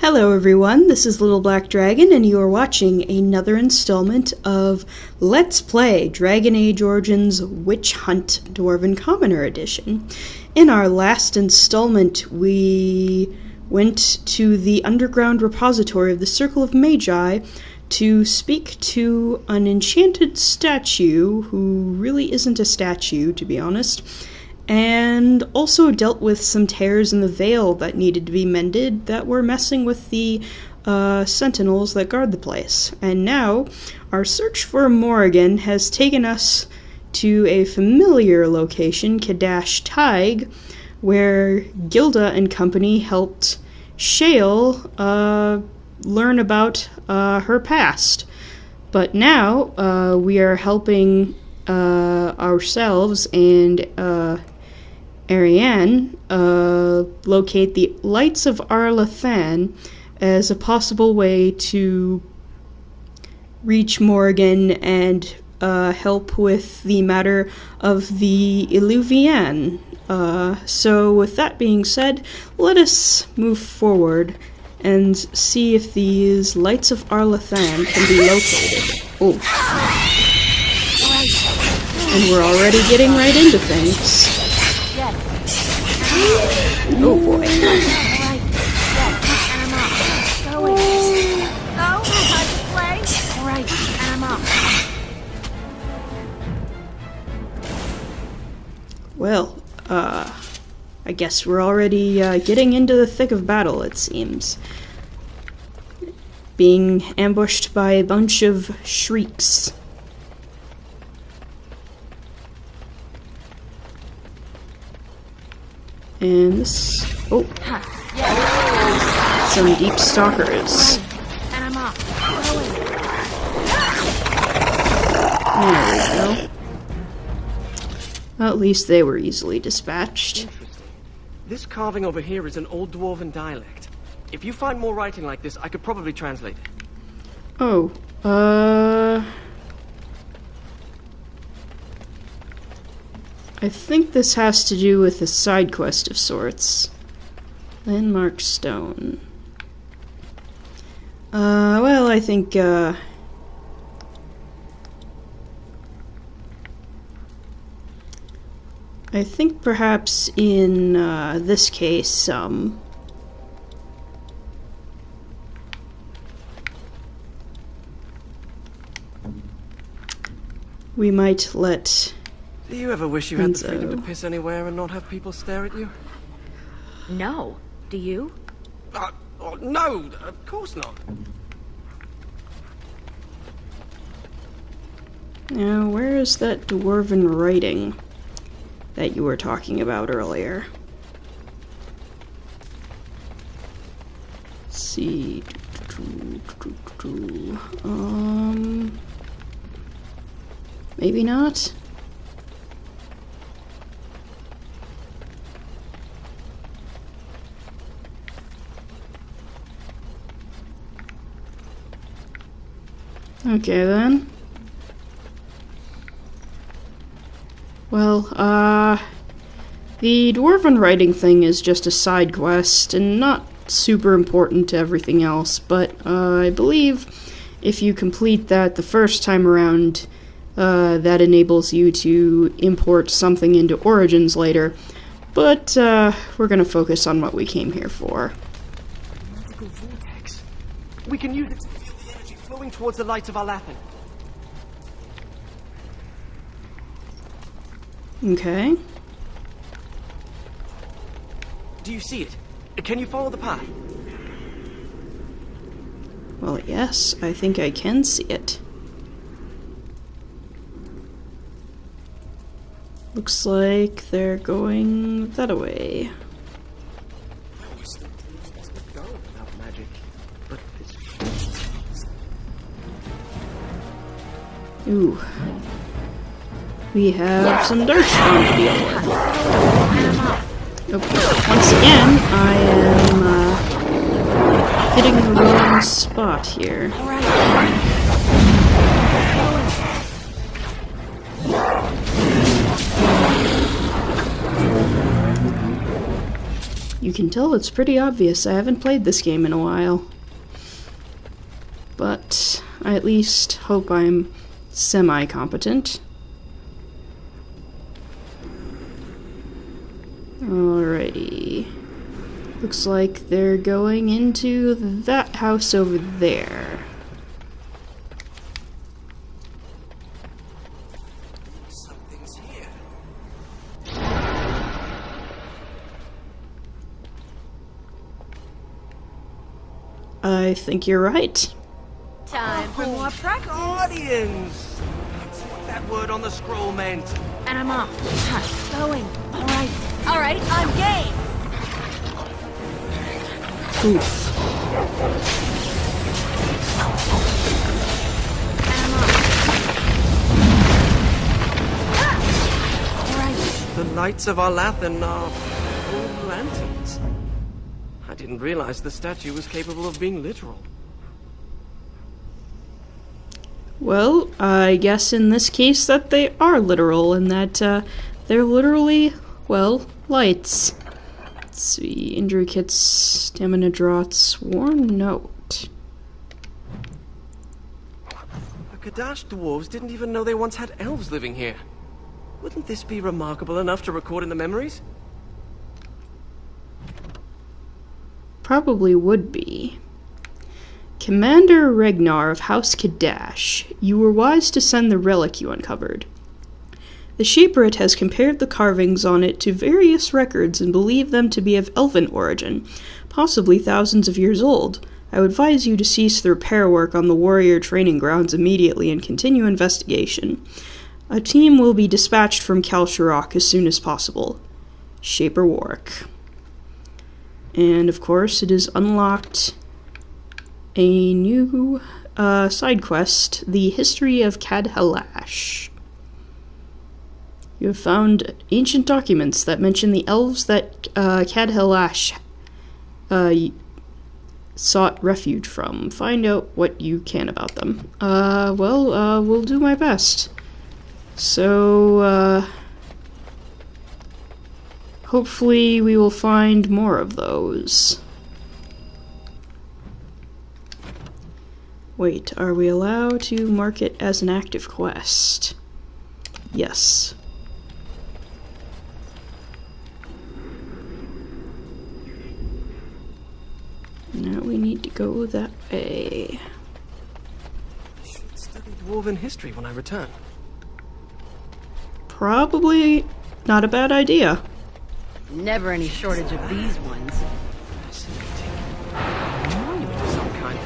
Hello everyone, this is Little Black Dragon, and you are watching another installment of Let's Play Dragon Age Origins Witch Hunt Dwarven Commoner Edition. In our last installment, we went to the underground repository of the Circle of Magi to speak to an enchanted statue who really isn't a statue, to be honest, and also dealt with some tears in the veil that needed to be mended that were messing with the sentinels that guard the place. And now, our search for Morrigan has taken us to a familiar location, Cadash Thaig, where Gilda and company helped Shale learn about her past. But now, we are helping ourselves and Ariane locate the Lights of Arlathan as a possible way to reach Morrigan and help with the matter of the Elven. So with that being said, let us move forward and see if these Lights of Arlathan can be located. Oh. And we're already getting right into things. Oh boy. Well, I guess we're already getting into the thick of battle, it seems. Being ambushed by a bunch of shrieks. And this... oh. Some deep stalkers. There we go. Well, at least they were easily dispatched. This carving over here is an old dwarven dialect. If you find more writing like this, I could probably translate it. Oh, I think this has to do with a side quest of sorts. Landmark Stone. Well, I think, I think perhaps in, this case, we might let... Do you ever wish you had the Enzo. freedom to piss anywhere and not have people stare at you? No. Do you? Oh, no, of course not. Now, where is that dwarven writing that you were talking about earlier? Let's see. Maybe not? Okay, then. Well, the dwarven writing thing is just a side quest, and not super important to everything else, but, I believe if you complete that the first time around, that enables you to import something into Origins later, but, we're gonna focus on what we came here for. Magical vortex. We can use it to feel the energy flowing towards the Lights of Arlathan. Okay. Do you see it? Can you follow the path? Well, yes, I think I can see it. Looks like they're going that way. I always thought dwarves must be dull without magic, but it's... Ooh. We have some Darkspawn to deal with. Okay, once again, I am hitting the wrong spot here. You can tell it's pretty obvious. I haven't played this game in a while. But I at least hope I'm semi-competent. Alrighty. Looks like they're going into that house over there. Something's here. I think you're right. Time for more practice. Guardians! That's what that word on the scroll meant. And I'm off. Huh. Going. All right, I'm game. Oof. And I'm off. All right. The Lights of Arlathan are old lanterns. I didn't realize the statue was capable of being literal. Well, I guess in this case that they are literal, and that they're literally, well, lights. Let's see, injury kits, stamina draughts, sworn note. The Cadash dwarves didn't even know they once had elves living here. Wouldn't this be remarkable enough to record in the memories? Probably would be. Commander Regnar of House Cadash, you were wise to send the relic you uncovered. The Shaperate has compared the carvings on it to various records and believed them to be of Elven origin, possibly thousands of years old. I would advise you to cease the repair work on the warrior training grounds immediately and continue investigation. A team will be dispatched from Kalsharok as soon as possible. Shaper Warwick. And of course, it is unlocked a new side quest, The History of Cadhalash. You have found ancient documents that mention the elves that Cadhalash sought refuge from. Find out what you can about them. We'll do my best. So, hopefully we will find more of those. Wait, are we allowed to mark it as an active quest? Yes. Now we need to go that way. I should study dwarven history when I return. Probably not a bad idea. Never any shortage of these ones. Fascinating. Monument of some kind.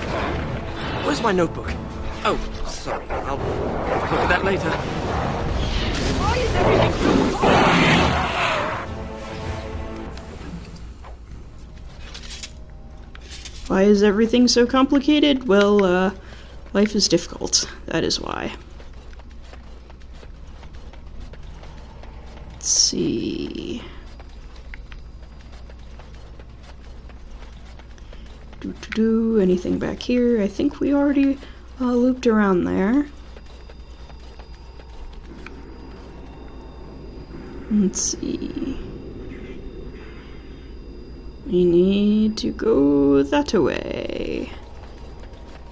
Where's my notebook? Oh, sorry. I'll look at that later. Why is everything... Why is everything so complicated? Well, life is difficult. That is why. Let's see. Anything back here? I think we already looped around there. Let's see. We need to go that way.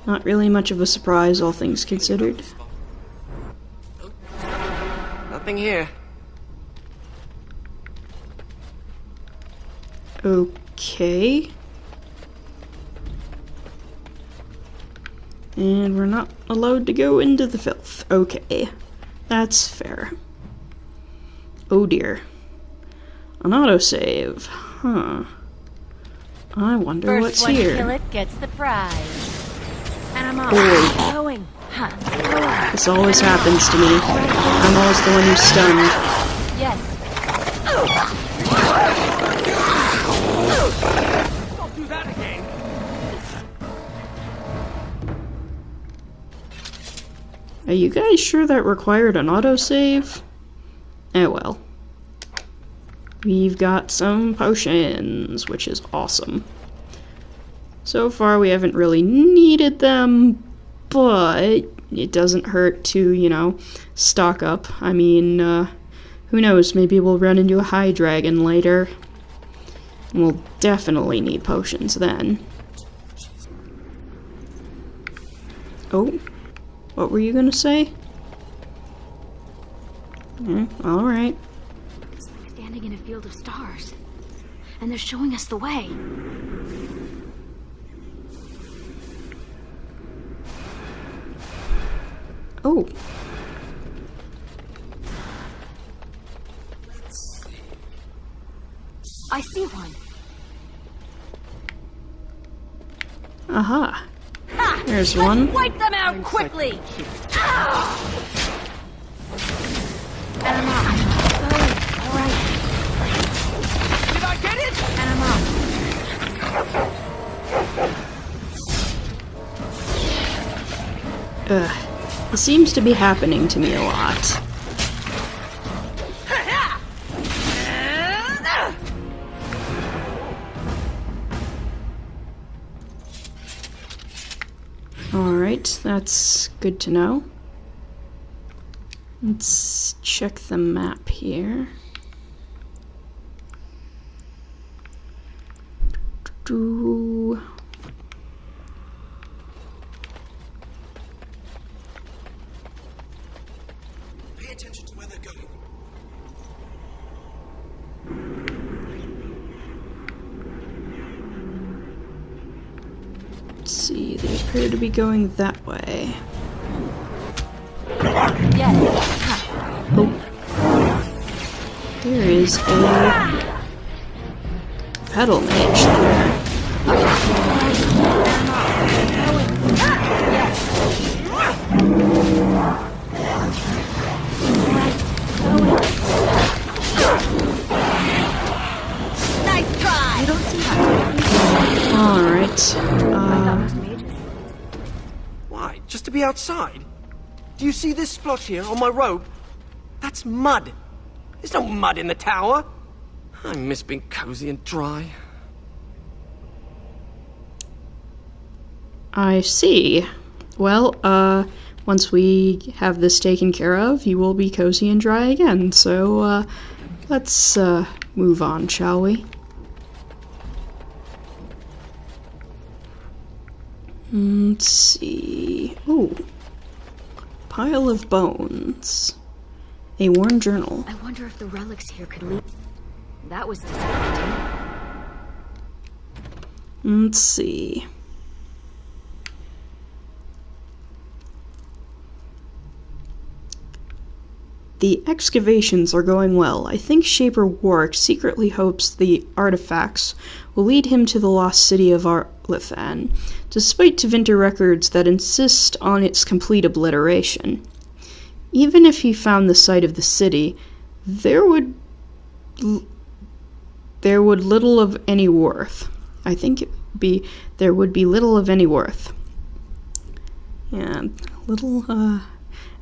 Not really much of a surprise, all things considered. Nothing here. Okay. And we're not allowed to go into the filth. Okay. That's fair. Oh dear. An autosave. Huh. I wonder First what's one here. to kill it gets the prize. And I'm off. Boy. Going. Huh. This always happens to me. I'm always the one who's stunned. Yes. Don't do that again. Are you guys sure that required an autosave? Eh well. We've got some potions, which is awesome. So far we haven't really needed them, but it doesn't hurt to, you know, stock up. I mean, who knows, maybe we'll run into a high dragon later. We'll definitely need potions then. Oh, what were you gonna say? Alright. It's like standing in a field of stars. And they're showing us the way. Oh. I see one. Aha. Ha! There's Let's one. wipe them out quickly! Ah! And I'm out. Alright. Did I get it? And I'm out. Ugh. It seems to be happening to me a lot. Alright, that's good to know. Let's check the map here. Pay attention to where they're going. Let's see, they appear to be going that way. Yes. Oh. There is a pedal mage there. Nice try! You don't see that. Alright. Why? Just to be outside? Do you see this splotch here on my robe? That's mud. There's no mud in the tower. I miss being cozy and dry. I see. Well, once we have this taken care of, you will be cozy and dry again. So, let's, move on, shall we? Let's see. Oh. Pile of bones. A worn journal. I wonder if the relics here could lead. That was disappointing. Let's see. The excavations are going well. I think Shaper Warwick secretly hopes the artifacts will lead him to the lost city of Arlathan, despite Tevinter records that insist on its complete obliteration. Even if he found the site of the city, there would little of any worth. I think there would be little of any worth. Yeah, little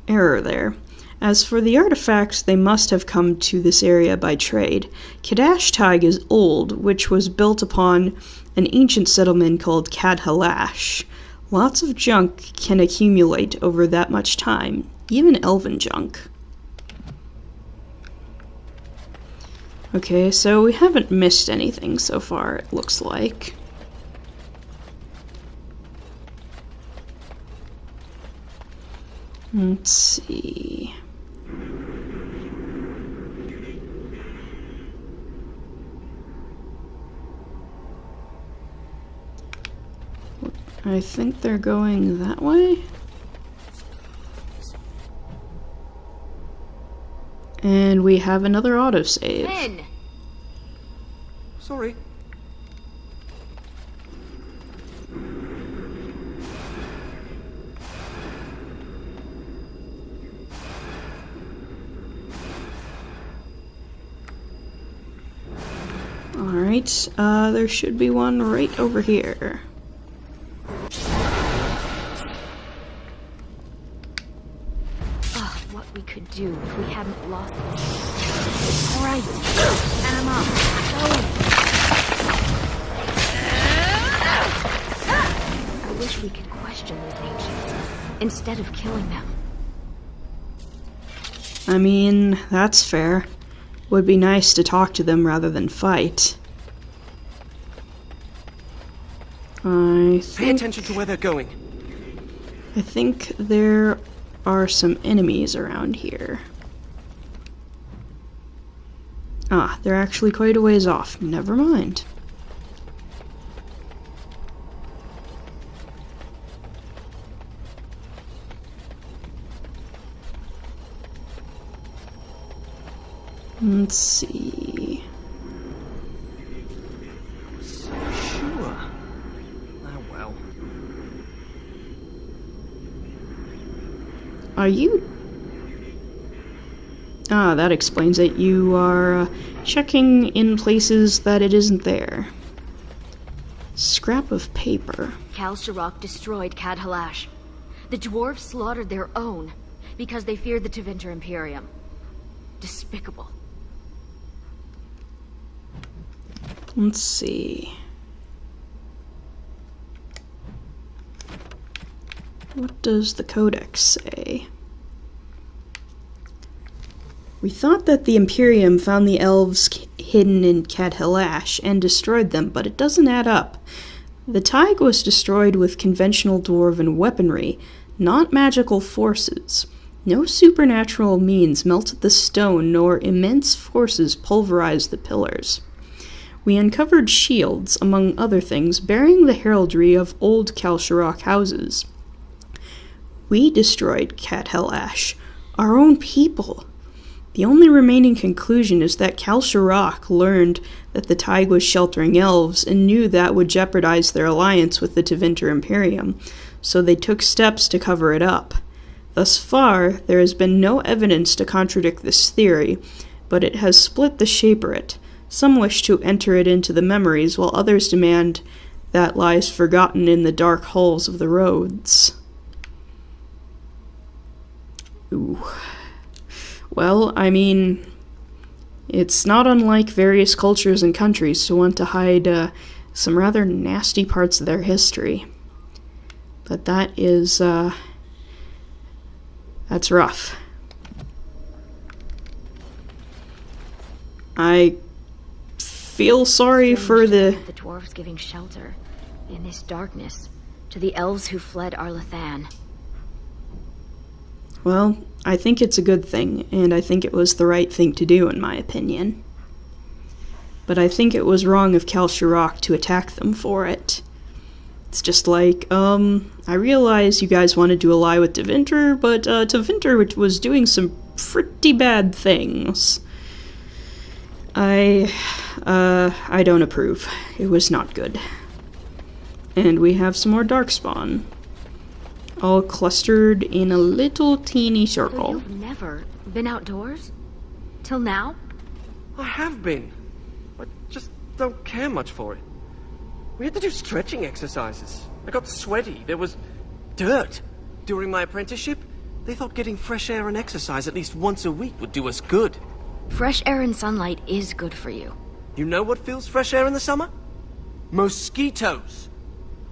error there. As for the artifacts, they must have come to this area by trade. Cadash Thaig is old, which was built upon an ancient settlement called Cadash. Lots of junk can accumulate over that much time, even elven junk. Okay, so we haven't missed anything so far, it looks like. Let's see. I think they're going that way. And we have another autosave. Win! Sorry. Alright, there should be one right over here. What we could do if we hadn't lost this. Alright, and I'm up. Going. I wish we could question these ancients instead of killing them. I mean, that's fair. Would be nice to talk to them rather than fight. Pay think, attention to where they're going. I think there are some enemies around here. Ah, they're actually quite a ways off. Never mind. Let's see. So sure. Ah, well. Are you... Ah, that explains it. You are checking in places that it isn't there. Scrap of paper. Kal Shirok destroyed Cadhalash. The dwarves slaughtered their own because they feared the Tevinter Imperium. Despicable. Let's see. What does the Codex say? We thought that the Imperium found the elves hidden in Cadhalash and destroyed them, but it doesn't add up. The Thaig was destroyed with conventional dwarven weaponry, not magical forces. No supernatural means melted the stone, nor immense forces pulverized the pillars. We uncovered shields, among other things, bearing the heraldry of old Kal Shirok houses. We destroyed Cadhalash, our own people. The only remaining conclusion is that Kal Shirok learned that the Thaig was sheltering elves and knew that would jeopardize their alliance with the Tevinter Imperium, so they took steps to cover it up. Thus far, there has been no evidence to contradict this theory, but it has split the Shaperate. Some wish to enter it into the memories, while others demand that lies forgotten in the dark halls of the roads. Ooh. Well, I mean, it's not unlike various cultures and countries to want to hide some rather nasty parts of their history. But that is, that's rough. I feel sorry for the dwarves giving shelter in this darkness to the elves who fled Arlathan. Well, I think it's a good thing, and I think it was the right thing to do, in my opinion. But I think it was wrong of Kal Shirok to attack them for it. It's just like, I realize you guys wanted to ally with Tevinter, but Tevinter was doing some pretty bad things. I don't approve. It was not good. And we have some more Darkspawn. All clustered in a little teeny So circle. you've never been outdoors? Till now? I have been. I just don't care much for it. We had to do stretching exercises. I got sweaty. There was dirt. During my apprenticeship, they thought getting fresh air and exercise at least once a week would do us good. Fresh air and sunlight is good for you. You know what fills fresh air in the summer? Mosquitoes.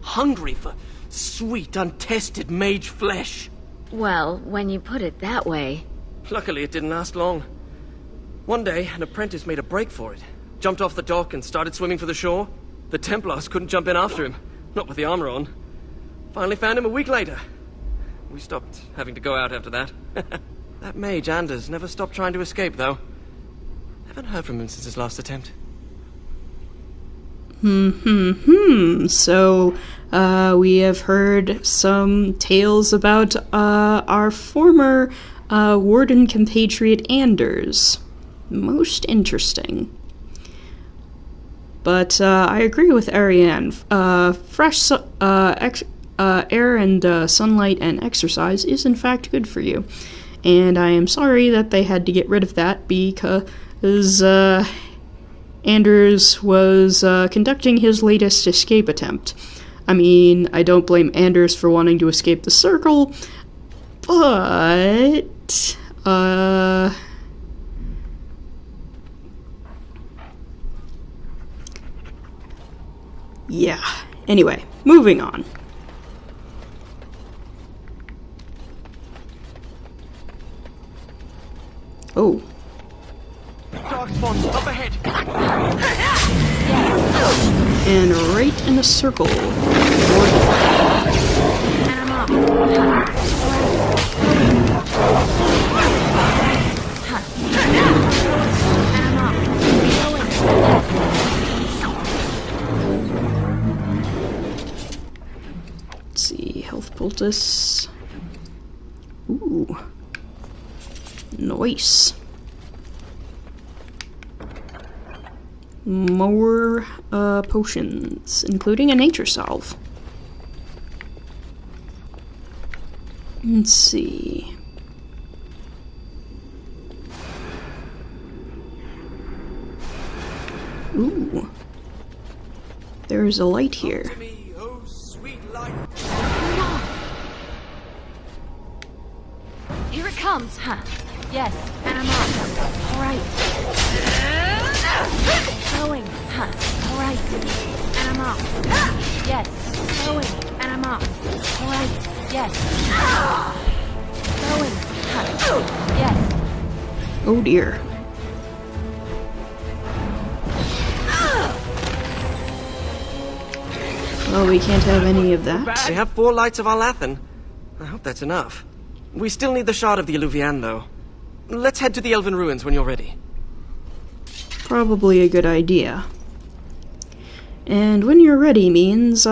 Hungry for sweet, untested mage flesh. Well, when you put it that way... Luckily, it didn't last long. One day, an apprentice made a break for it. Jumped off the dock and started swimming for the shore. The Templars couldn't jump in after him. Not with the armor on. Finally found him a week later. We stopped having to go out after that. That mage, Anders, never stopped trying to escape, though. Haven't heard from him since his last attempt. So, we have heard some tales about our former warden compatriot Anders. Most interesting. But I agree with Ariane. Fresh air and sunlight and exercise is in fact good for you. And I am sorry that they had to get rid of that because Anders was conducting his latest escape attempt. I mean, I don't blame Anders for wanting to escape the circle, but yeah. Anyway, moving on. Oh. Darkspawn, up ahead! And right in a circle. health poultice. Ooh. Nice. More potions, including a nature salve. Let's see. Ooh. There's a light here. To me, oh sweet light. No! Here it comes, huh? Yes, and I'm off. All right. Going, huh? All right. And I'm off. Yes. Going, and I'm off. All right. Yes. Going, huh? Yes. Oh dear. Well, we can't have any of that. They have 4 Lights of Arlathan. I hope that's enough. We still need the shard of the Eluvian, though. Let's head to the Elven ruins when you're ready. Probably a good idea. And when you're ready means,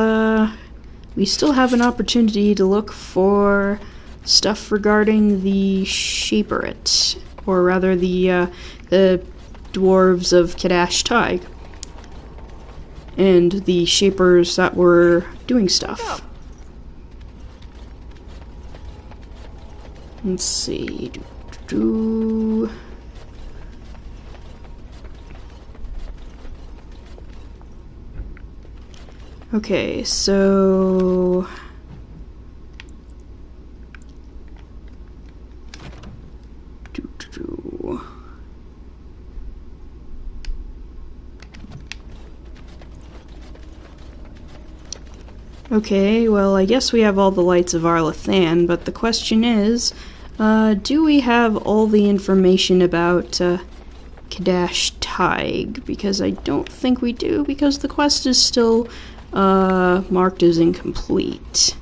we still have an opportunity to look for stuff regarding the Shaperate, or rather the dwarves of Cadash Thaig, and the shapers that were doing stuff. Let's see. Okay, so okay, well, I guess we have all the Lights of Arlathan, but the question is, do we have all the information about Cadash Thaig? Because I don't think we do, because the quest is still marked as incomplete. Is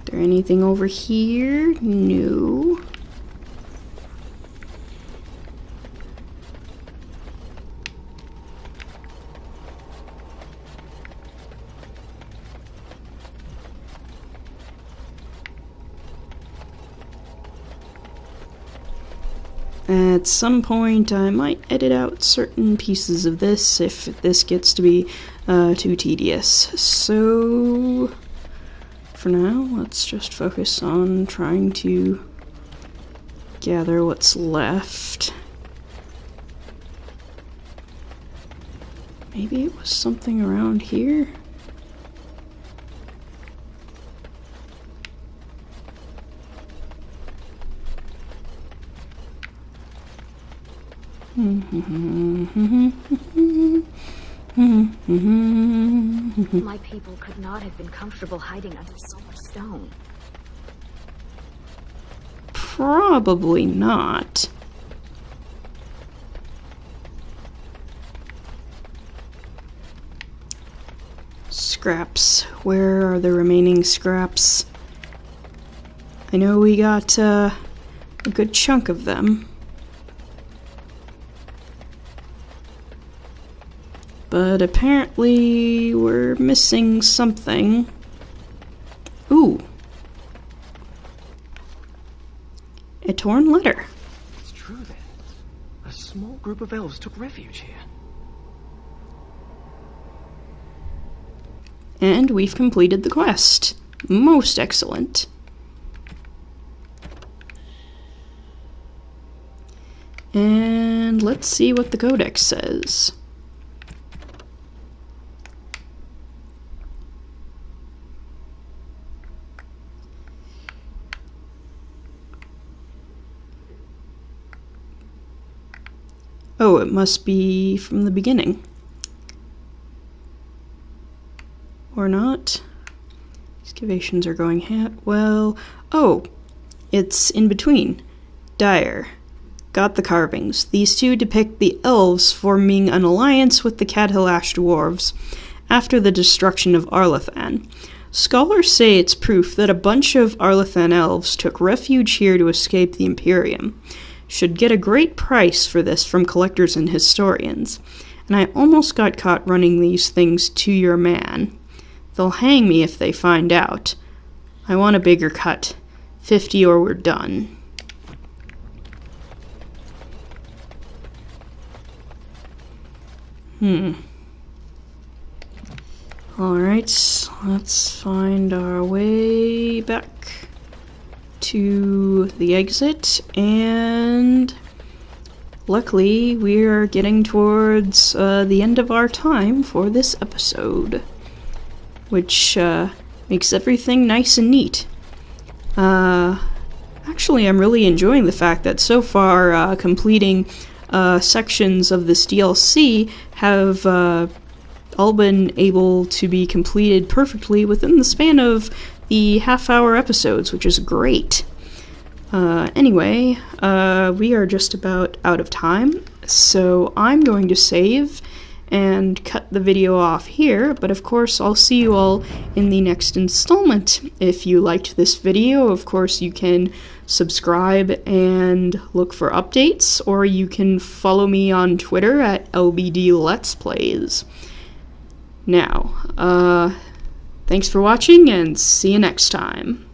there anything over here? No. At some point, I might edit out certain pieces of this if this gets to be too tedious. So, for now, let's just focus on trying to gather what's left. Maybe it was something around here? My people could not have been comfortable hiding under so much stone. Probably not. Scraps. Where are the remaining scraps? I know we got a good chunk of them. But apparently we're missing something. Ooh. A torn letter. It's true then. A small group of elves took refuge here. And we've completed the quest. Most excellent. And let's see what the codex says. Oh, it must be from the beginning. Or not. Excavations are going well. Oh, it's in between. Dire. Got the carvings. These two depict the elves forming an alliance with the Cadash dwarves after the destruction of Arlathan. Scholars say it's proof that a bunch of Arlathan elves took refuge here to escape the Imperium. Should get a great price for this from collectors and historians. And I almost got caught running these things to your man. They'll hang me if they find out. I want a bigger cut. 50 or we're done. Alright, let's find our way back to the exit, and luckily we're getting towards the end of our time for this episode, which makes everything nice and neat. Actually, I'm really enjoying the fact that so far completing sections of this DLC have all been able to be completed perfectly within the span of the half-hour episodes, which is great. Anyway, we are just about out of time, so I'm going to save and cut the video off here, but of course I'll see you all in the next installment. If you liked this video, of course you can subscribe and look for updates, or you can follow me on Twitter at LBD Let's Plays. Now, thanks for watching, and see you next time.